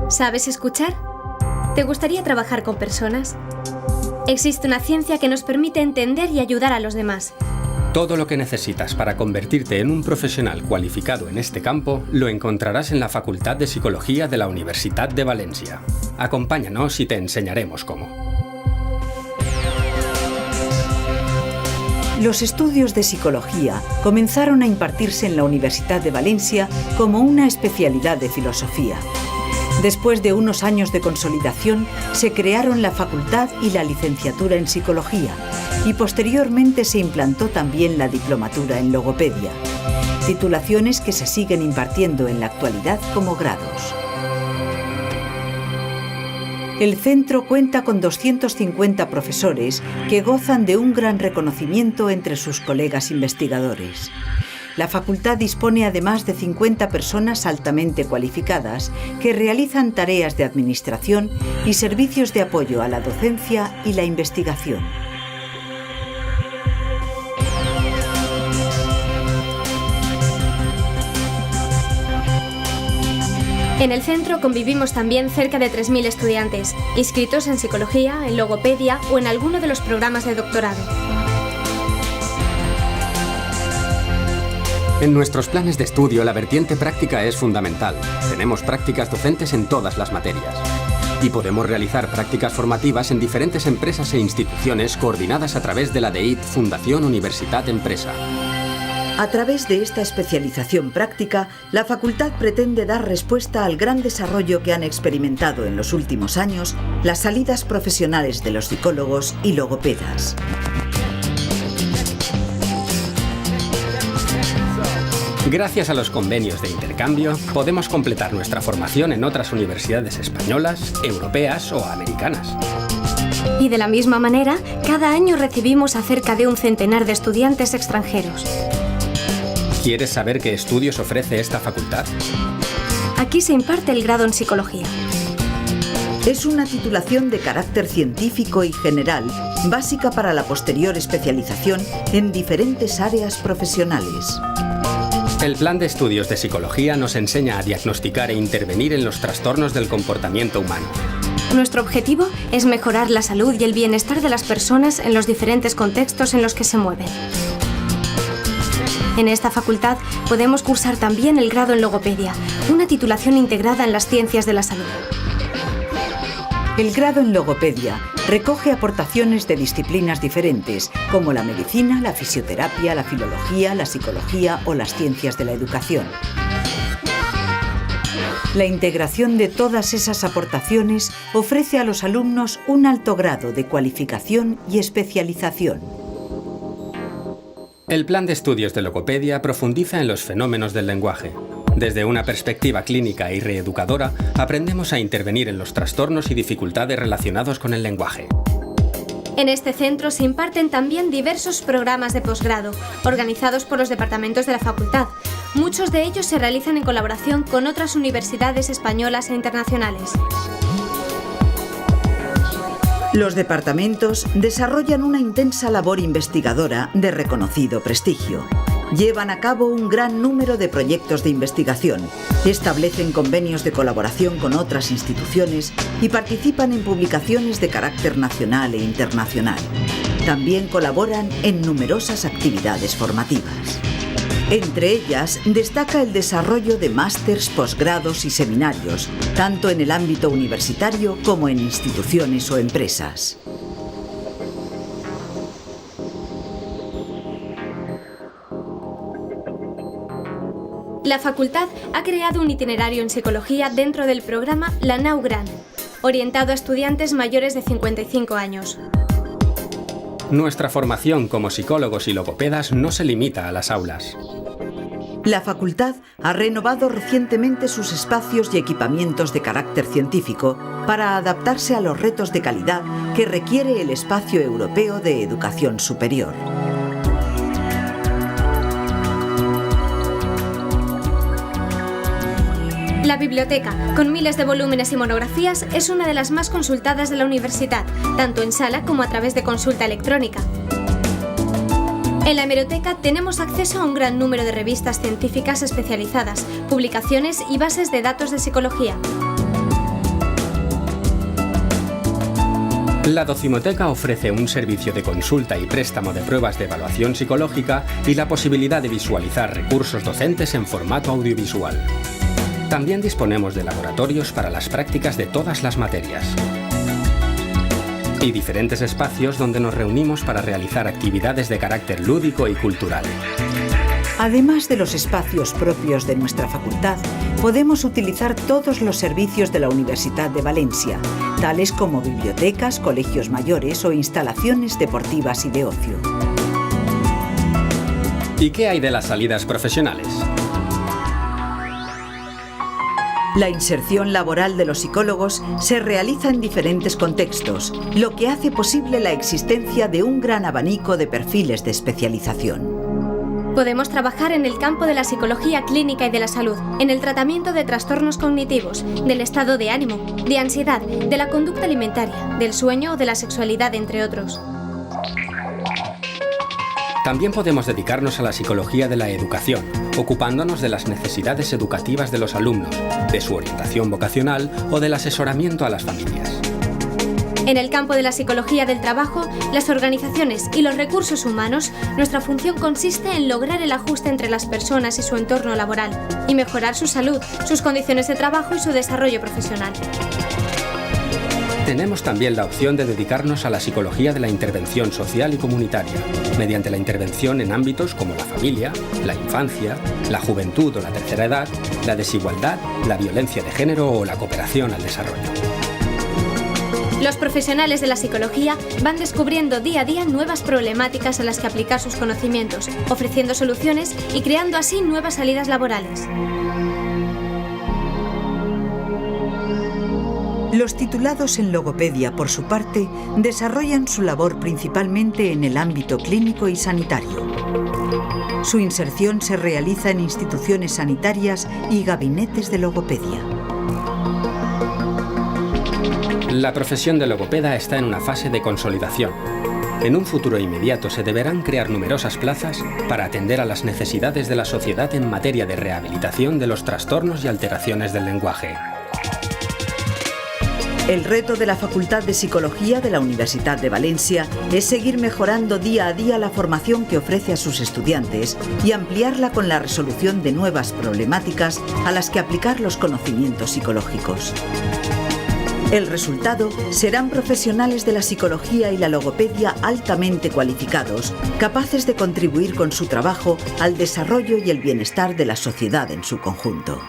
¿Sabes escuchar? ¿Te gustaría trabajar con personas? Existe una ciencia que nos permite entender y ayudar a los demás. Todo lo que necesitas para convertirte en un profesional cualificado en este campo lo encontrarás en la Facultad de Psicología de la Universitat de Valencia. Acompáñanos y te enseñaremos cómo. Los estudios de psicología comenzaron a impartirse en la Universidad de Valencia como una especialidad de filosofía. Después de unos años de consolidación, se crearon la facultad y la licenciatura en psicología, y posteriormente se implantó también la diplomatura en logopedia, titulaciones que se siguen impartiendo en la actualidad como grados. El centro cuenta con 250 profesores que gozan de un gran reconocimiento entre sus colegas investigadores. La facultad dispone además de 50 personas altamente cualificadas que realizan tareas de administración y servicios de apoyo a la docencia y la investigación. En el centro convivimos también cerca de 3.000 estudiantes, inscritos en psicología, en logopedia o en alguno de los programas de doctorado. En nuestros planes de estudio, la vertiente práctica es fundamental. Tenemos prácticas docentes en todas las materias. Y podemos realizar prácticas formativas en diferentes empresas e instituciones coordinadas a través de la DEIT Fundación Universitat Empresa. A través de esta especialización práctica, la facultad pretende dar respuesta al gran desarrollo que han experimentado en los últimos años las salidas profesionales de los psicólogos y logopedas. Gracias a los convenios de intercambio, podemos completar nuestra formación en otras universidades españolas, europeas o americanas. Y de la misma manera, cada año recibimos a cerca de un centenar de estudiantes extranjeros. ¿Quieres saber qué estudios ofrece esta facultad? Aquí se imparte el grado en psicología. Es una titulación de carácter científico y general, básica para la posterior especialización en diferentes áreas profesionales. El plan de estudios de psicología nos enseña a diagnosticar e intervenir en los trastornos del comportamiento humano. Nuestro objetivo es mejorar la salud y el bienestar de las personas en los diferentes contextos en los que se mueven. En esta facultad podemos cursar también el grado en logopedia, una titulación integrada en las ciencias de la salud. El grado en logopedia recoge aportaciones de disciplinas diferentes, como la medicina, la fisioterapia, la filología, la psicología o las ciencias de la educación. La integración de todas esas aportaciones ofrece a los alumnos un alto grado de cualificación y especialización. El plan de estudios de logopedia profundiza en los fenómenos del lenguaje. Desde una perspectiva clínica y reeducadora, aprendemos a intervenir en los trastornos y dificultades relacionados con el lenguaje. En este centro se imparten también diversos programas de posgrado, organizados por los departamentos de la facultad. Muchos de ellos se realizan en colaboración con otras universidades españolas e internacionales. Los departamentos desarrollan una intensa labor investigadora de reconocido prestigio. Llevan a cabo un gran número de proyectos de investigación, establecen convenios de colaboración con otras instituciones y participan en publicaciones de carácter nacional e internacional. También colaboran en numerosas actividades formativas. Entre ellas, destaca el desarrollo de másters, posgrados y seminarios, tanto en el ámbito universitario como en instituciones o empresas. La facultad ha creado un itinerario en psicología dentro del programa La Nau Gran, orientado a estudiantes mayores de 55 años. Nuestra formación como psicólogos y logopedas no se limita a las aulas. La facultad ha renovado recientemente sus espacios y equipamientos de carácter científico para adaptarse a los retos de calidad que requiere el espacio europeo de educación superior. La biblioteca, con miles de volúmenes y monografías, es una de las más consultadas de la universidad, tanto en sala como a través de consulta electrónica. En la hemeroteca tenemos acceso a un gran número de revistas científicas especializadas, publicaciones y bases de datos de psicología. La Docimoteca ofrece un servicio de consulta y préstamo de pruebas de evaluación psicológica y la posibilidad de visualizar recursos docentes en formato audiovisual. También disponemos de laboratorios para las prácticas de todas las materias y diferentes espacios donde nos reunimos para realizar actividades de carácter lúdico y cultural. Además de los espacios propios de nuestra facultad, podemos utilizar todos los servicios de la Universidad de Valencia, tales como bibliotecas, colegios mayores o instalaciones deportivas y de ocio. ¿Y qué hay de las salidas profesionales? La inserción laboral de los psicólogos se realiza en diferentes contextos, lo que hace posible la existencia de un gran abanico de perfiles de especialización. Podemos trabajar en el campo de la psicología clínica y de la salud, en el tratamiento de trastornos cognitivos, del estado de ánimo, de ansiedad, de la conducta alimentaria, del sueño o de la sexualidad, entre otros. También podemos dedicarnos a la psicología de la educación, ocupándonos de las necesidades educativas de los alumnos, de su orientación vocacional o del asesoramiento a las familias. En el campo de la psicología del trabajo, las organizaciones y los recursos humanos, nuestra función consiste en lograr el ajuste entre las personas y su entorno laboral y mejorar su salud, sus condiciones de trabajo y su desarrollo profesional. Tenemos también la opción de dedicarnos a la psicología de la intervención social y comunitaria, mediante la intervención en ámbitos como la familia, la infancia, la juventud o la tercera edad, la desigualdad, la violencia de género o la cooperación al desarrollo. Los profesionales de la psicología van descubriendo día a día nuevas problemáticas a las que aplicar sus conocimientos, ofreciendo soluciones y creando así nuevas salidas laborales. Los titulados en logopedia, por su parte, desarrollan su labor principalmente en el ámbito clínico y sanitario. Su inserción se realiza en instituciones sanitarias y gabinetes de logopedia. La profesión de logopeda está en una fase de consolidación. En un futuro inmediato se deberán crear numerosas plazas para atender a las necesidades de la sociedad en materia de rehabilitación de los trastornos y alteraciones del lenguaje. El reto de la Facultad de Psicología de la Universidad de Valencia es seguir mejorando día a día la formación que ofrece a sus estudiantes y ampliarla con la resolución de nuevas problemáticas a las que aplicar los conocimientos psicológicos. El resultado serán profesionales de la psicología y la logopedia altamente cualificados, capaces de contribuir con su trabajo al desarrollo y el bienestar de la sociedad en su conjunto.